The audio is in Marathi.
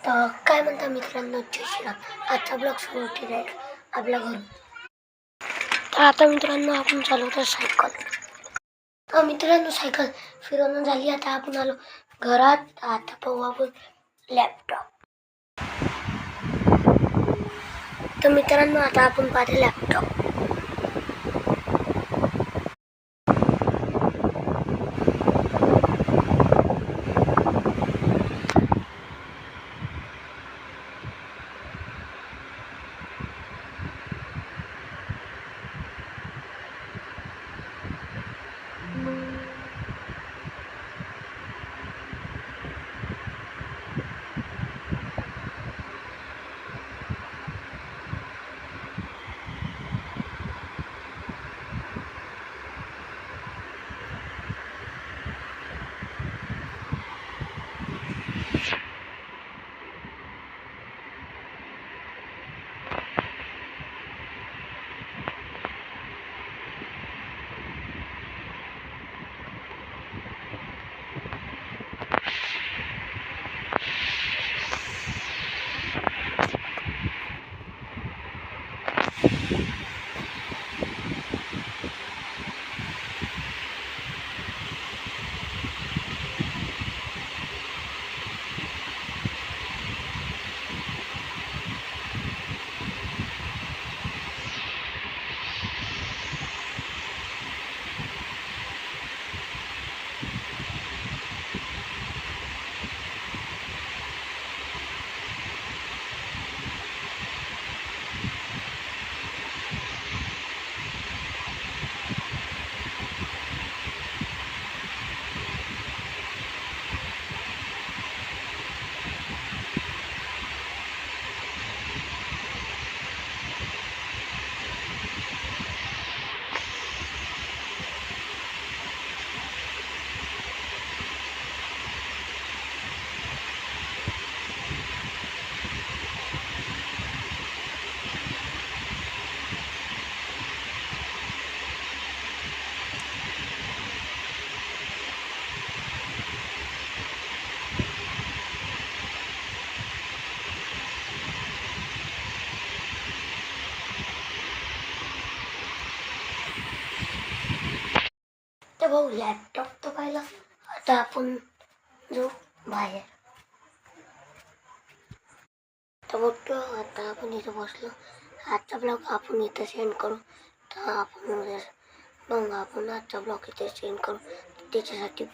तर काय म्हणता मित्रांनो, जय श्रीराम. आजचा ब्लॉग सुरू केला आहे आपल्या घरून. तर आता मित्रांनो आपण चालवतो सायकल. तर मित्रांनो सायकल फिरवून झाली. आता आपण आलो घरात. आता पाहू आपण लॅपटॉप. तर मित्रांनो आता आपण पाहतो लॅपटॉप. तर भाऊ लॅपटॉप तर पाहिला. आता आपण जाऊ बाहेर. तर बघतो आता आपण इथं बसलो. आजचा ब्लॉग आपण इथं सेंड करू. तर आपण मग आपण आजचा ब्लॉग इथे सेंड करू. त्याच्यासाठी